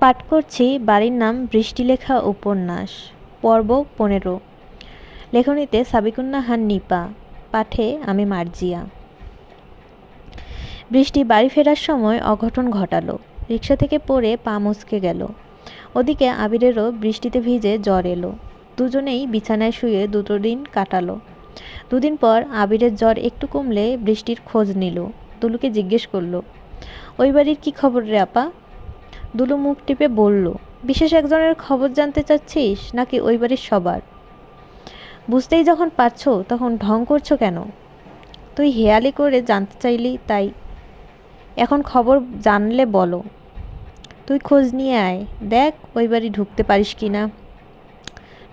পাঠ করছি বাড়ির নাম বৃষ্টিলেখা উপন্যাস, পর্ব 15। লেখনীতে সাবিকুন্নাহার নিপা, পাঠে আমি মার্জিয়া। বৃষ্টি বাড়ি ফেরার সময় অঘটন ঘটালো। রিক্সা থেকে পড়ে পা মচকে গেল। ওদিকে আবিরেরও বৃষ্টিতে ভিজে জ্বর এলো। দুজনেই বিছানায় শুয়ে দুটো দিন কাটালো। দুদিন পর আবিরের জ্বর একটু কমলে বৃষ্টির খোঁজ নিল। দুলুকে জিজ্ঞেস করলো, ওই বাড়ির কী খবর রে আপা? দুলু মুখ টিপে বলল, বিশেষ একজনের খবর জানতে চাচ্ছিস নাকি ওই বাড়ির সবার? বুঝতেই যখন পারছো তখন ঢং করছো কেন? তুই হেয়ালি করে জানতে চাইলি তাই। এখন খবর জানলে বলো। তুই খোঁজ নিয়ে আয়, দেখ ওই বাড়ি ঢুকতে পারিস কি না।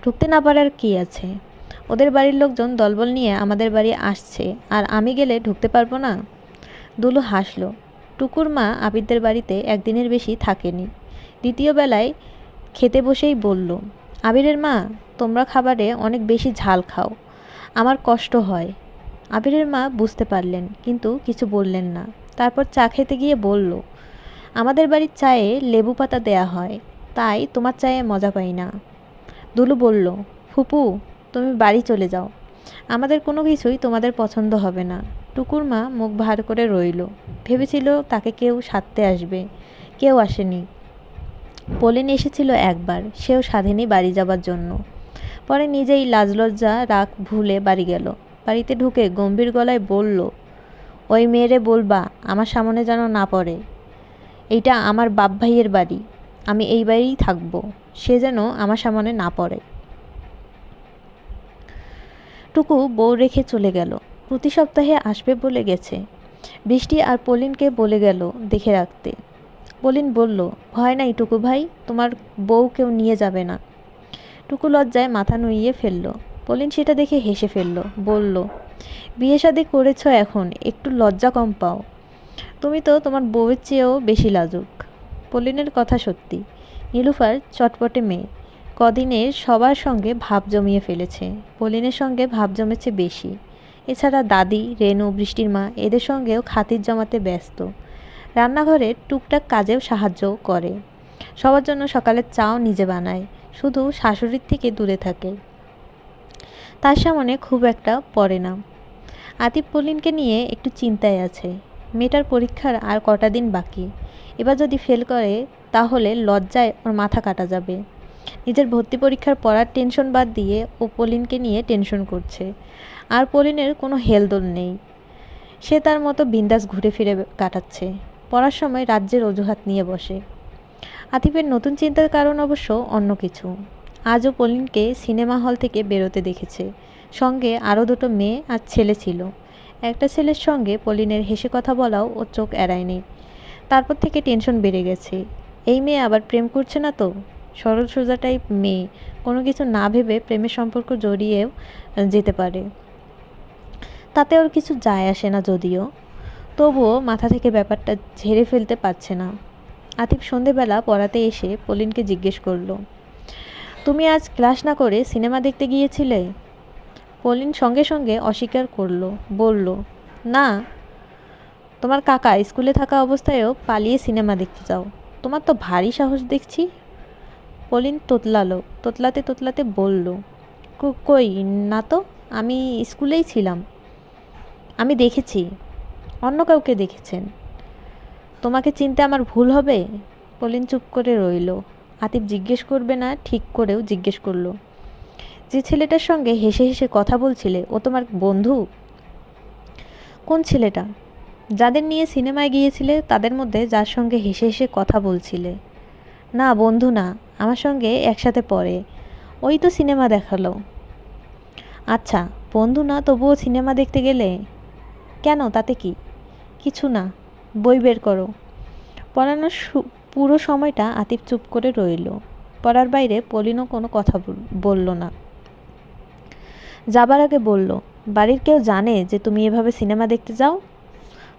ঢুকতে না পারার কি আছে? ওদের বাড়ির লোকজন দলবল নিয়ে আমাদের বাড়ি আসছে, আর আমি গেলে ঢুকতে পারবো না? দুলু হাসলো। টুকুর মা আবিরদের বাড়িতে একদিনের বেশি থাকেনি। দ্বিতীয় বেলায় খেতে বসেই বলল, আবিরের মা, তোমরা খাবারে অনেক বেশি ঝাল খাও, আমার কষ্ট হয়। আবিরের মা বুঝতে পারলেন, কিন্তু কিছু বললেন না। তারপর চা খেতে গিয়ে বলল, আমাদের বাড়ির চায়ে লেবু পাতা দেয়া হয়, তাই তোমার চায়ে মজা পাই না। দুলু বলল, ফুপু, তুমি বাড়ি চলে যাও, আমাদের কোনো কিছুই তোমাদের পছন্দ হবে না। টুকুর মা মুখ ভার করে রইল। ভেবেছিল তাকে কেউ সাধতে আসবে, কেউ আসেনি। পলিন এসেছিল একবার, সেও স্বাধীনই বাড়ি যাবার জন্য। পরে নিজেই লাজলজ্জা রাগ ভুলে বাড়ি গেল। বাড়িতে ঢুকে গম্ভীর গলায় বলল, ওই মেয়েরে বলবা আমার সামনে যেন না পড়ে। এইটা আমার বাপ ভাইয়ের বাড়ি, আমি এই বাড়িই থাকবো, সে যেন আমার সামনে না পড়ে। টুকু বউ রেখে চলে গেল। প্রতি সপ্তাহে আসবে বলে গেছে। বৃষ্টি আর পলিনকে বলে গেল দেখে রাখতে। পলিন বলল, ভয় নাই টুকু ভাই, তোমার বউ কেউ নিয়ে যাবে না। টুকু লজ্জায় মাথা নুইয়ে ফেলল। পলিন সেটা দেখে হেসে ফেলল, বলল, বিয়ে শাদী করেছ এখন, একটু লজ্জা কম পাও। তুমি তো তোমার বউয়ের চেয়েও বেশি লাজুক। পলিনের কথা সত্যি। নীলুফার চটপটে মেয়ে, কদিনের সবার সঙ্গে ভাব জমিয়ে ফেলেছে। পলিনের সঙ্গে ভাব জমেছে বেশি। এছাড়া দাদি, রেনু, বৃষ্টির মা এদের সঙ্গেও খাতির জমাতে ব্যস্ত। রান্নাঘরের টুকটাক কাজেও সাহায্যও করে। সবার জন্য সকালের চাও নিজে বানায়, শুধু শাশুড়ির থেকে দূরে থাকে। তার সামনে খুব একটা পড়ে না। আতিফ পলিনকে নিয়ে একটু চিন্তায় আছে। মেয়েটার পরীক্ষার আর কটা দিন বাকি। এবার যদি ফেল করে তাহলে লজ্জায় ওর মাথা কাটা যাবে। নিজের ভর্তি পরীক্ষার পড়ার টেনশন বাদ দিয়ে ও পলিনকে নিয়ে টেনশন করছে। আর পলিনের কোনো হেলদোল নেই। সে তার মতো বিন্দাস ঘুরে ফিরে কাটাচ্ছে। পড়ার সময় রাজ্যের অজুহাত নিয়ে বসে। আতিফের নতুন চিন্তার কারণ অবশ্য অন্য কিছু। আজও পলিনকে সিনেমা হল থেকে বেরোতে দেখেছে। সঙ্গে আরও দুটো মেয়ে আর ছেলে ছিল। একটা ছেলের সঙ্গে পলিনের হেসে কথা বলাও ওর চোখ এড়ায়নি। তারপর থেকে টেনশন বেড়ে গেছে। এই মেয়ে আবার প্রেম করছে না তো? সরল সোজা টাইপ মেয়ে, কোনো কিছু না ভেবে প্রেমের সম্পর্ক জড়িয়েও যেতে পারে। তাতে ওর কিছু যায় আসে না যদিও, তবুও মাথা থেকে ব্যাপারটা ঝেড়ে ফেলতে পারছে না। আতিফ সন্ধেবেলা পড়াতে এসে পলিনকে জিজ্ঞেস করলো, তুমি আজ ক্লাস না করে সিনেমা দেখতে গিয়েছিলে? পলিন সঙ্গে সঙ্গে অস্বীকার করলো, বলল, না, তোমার কাকা স্কুলে থাকা অবস্থায়ও পালিয়ে সিনেমা দেখতে যাও, তোমার তো ভারী সাহস দেখছি। পলিন তোতলাতে তোতলাতে বলল, কই না তো, আমি স্কুলেই ছিলাম। আমি দেখেছি, অন্য কাউকে দেখেছেন। তোমাকে চিনতে আমার ভুল হবে? পলিন চুপ করে রইল। আতিফ জিজ্ঞেস করবে না ঠিক করেও জিজ্ঞেস করলো, যে ছেলেটার সঙ্গে হেসে হেসে কথা বলছিলে ও তোমার বন্ধু? কোন ছেলেটা? যাদের নিয়ে সিনেমায় গিয়েছিলে তাদের মধ্যে যার সঙ্গে হেসে হেসে কথা বলছিলে। না, বন্ধু না, আমার সঙ্গে একসাথে পড়ে, ওই তো সিনেমা দেখালো। আচ্ছা, বন্ধু না তবুও সিনেমা দেখতে গেলে কেন, তাতে কি? কিছু না, বই বের করো। পড়ানোর পুরো সময়টা আতিফ চুপ করে রইল। পড়ার বাইরে পলিনও কোনো কথা বলল না। যাবার আগে বলল, বাড়ির কেউ জানে যে তুমি এভাবে সিনেমা দেখতে যাও?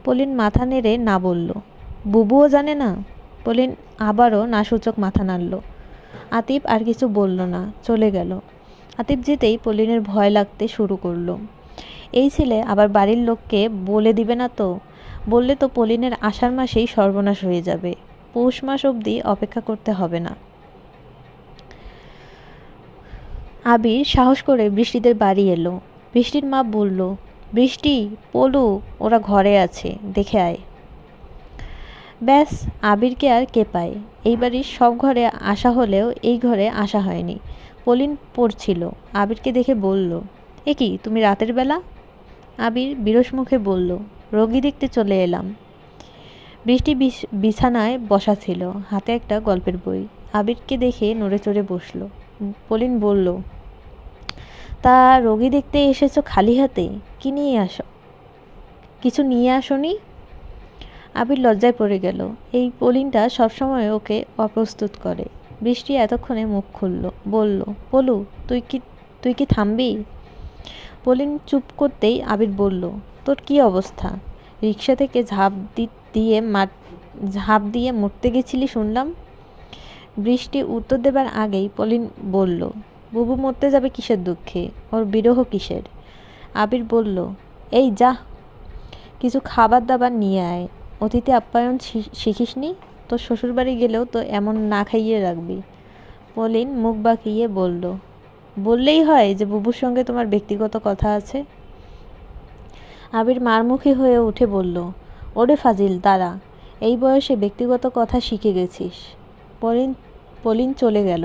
পলিন মাথা নেড়ে না বলল। বুবুও জানে না? পলিন আবারও নাসূচক মাথা নাড়ল। আতিফ আর কিছু বলল না, চলে গেল। আতিফ যেতেই পলিনের ভয় লাগতে শুরু করলো। এই ছেলে আবার বাড়ির লোককে বলে দিবে না তো? বললে তো পলিনের আষাঢ় মাসেই সর্বনাশ হয়ে যাবে। পৌষ মাস অবধি অপেক্ষা করতে হবে না। আবির সাহস করে বৃষ্টিদের বাড়ি এলো। বৃষ্টির মা বলল, বৃষ্টি, পলু, ওরা ঘরে আছে, দেখে আয়। ব্যাস, আবিরকে আর কে পায়। এই বাড়ির সব ঘরে আসা হলেও এই ঘরে আসা হয়নি। পলিন পড়ছিল, আবিরকে দেখে বলল, এ কি, তুমি রাতের বেলা? আবির বিরস মুখে বলল, রোগী দেখতে চলে এলাম। বৃষ্টি বিছানায় বসা ছিল, হাতে একটা গল্পের বই। আবিরকে দেখে নড়ে চড়ে বসল। পলিন বলল, তা রোগী দেখতে এসেছো খালি হাতে? কি নিয়ে আসো? কিছু নিয়ে আসোনি? আবির লজ্জায় পড়ে গেল। এই পলিনটা সবসময় ওকে অপ্রস্তুত করে। বৃষ্টি এতক্ষণে মুখ খুলল, বলল, পলু, তুই কি থামবি? পলিন চুপ করতেই আবির বলল, তোর কি অবস্থা? রিক্সা থেকে ঝাঁপ দিয়ে মরতে গেছিলি শুনলাম। বৃষ্টি উত্তর দেবার আগেই পলিন বলল, বুবু মরতে যাবে কিসের দুঃখে, ওর বিরহ কিসের? আবির বলল, এই যা, কিছু খাবার দাবার নিয়ে আয়। অতিথি আপ্যায়ন শিখিসনি? তোর শ্বশুরবাড়ি গেলেও তো এমন না খাইয়ে রাখবি। পলিন মুখ বাঁকিয়ে বলল, বললেই হয় যে বুবুর সঙ্গে তোমার ব্যক্তিগত কথা আছে। আবির মারমুখী হয়ে উঠে বলল, ওরে ফাজিল, দাঁড়া, এই বয়সে ব্যক্তিগত কথা শিখে গেছিস। পলিন চলে গেল।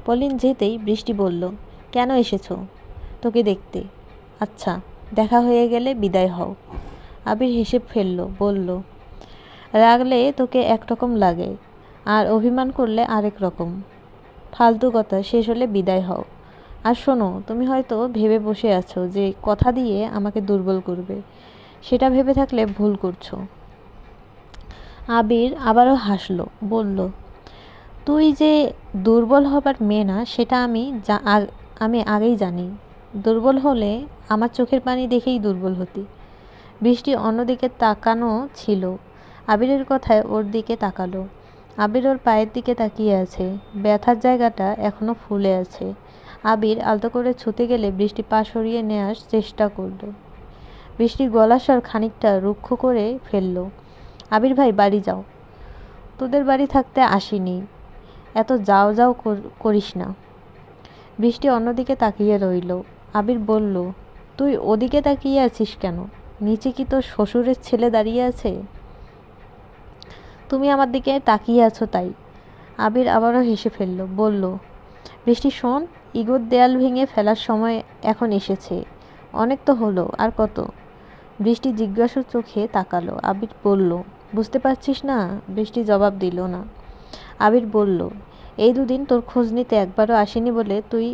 পলিন যেতেই বৃষ্টি বলল, কেন এসেছো? তোকে দেখতে। আচ্ছা, দেখা হয়ে গেলে বিদায় হও। আবির হেসে ফেলল, বলল, রাগলে তোকে একরকম লাগে, আর অভিমান করলে আরেক রকম। ফালতু কথা, শেষ হলে বিদায় হও। আর শোনো, তুমি হয়তো ভেবে বসে আছো যে কথা দিয়ে আমাকে দুর্বল করবে। সেটা ভেবে থাকলে ভুল করছো। আবির আবারও হাসল, বলল, তুই যে দুর্বল হবার মেয়ে না সেটা আমি আগেই জানি। দুর্বল হলে আমার চোখের পানি দেখেই দুর্বল হতি। বৃষ্টি অন্যদিকে তাকানো ছিল। আবিরের কথায় ওর দিকে তাকালো। আবির ওর পায়ের দিকে তাকিয়ে আছে। ব্যথার জায়গাটা এখনো ফুলে আছে। আবির আলতো করে ছুতে গেলে বৃষ্টি পা সরিয়ে নেওয়ার চেষ্টা করল। বৃষ্টির গলার স্বর খানিকটা রুক্ষ করে ফেলল, আবির ভাই, বাড়ি যাও। তোদের বাড়ি থাকতে আসিনি, এত যাও যাও করিস না। বৃষ্টি অন্যদিকে তাকিয়ে রইল। আবির বলল, তুই ওদিকে তাকিয়ে আছিস কেন? নিচে কি তোর শ্বশুরের ছেলে দাঁড়িয়ে আছে? তুমি আমার দিকে তাকিয়ে আছো তাই। আবির আবারও হেসে ফেলল, বলল, বৃষ্টি শোন, ইগোর দেয়াল ভেঙে ফেলার সময় এখন এসেছে। অনেক তো হলো, আর কত? বৃষ্টি জিজ্ঞাসু চোখে তাকালো। আবির বলল, বুঝতে পারছিস না? বৃষ্টি জবাব দিল না। আবির বলল, এই দুদিন তোর খোঁজ নিতে একবারও আসেনি বলে তুই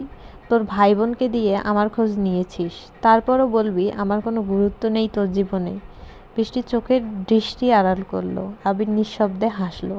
তোর ভাই বোনকে দিয়ে আমার খোঁজ নিয়েছিস। তারপরও বলবি আমার কোনো গুরুত্ব নেই তোর জীবনে? বৃষ্টির চোখের দৃষ্টি আড়াল করলো। আবির নিঃশব্দে হাসল।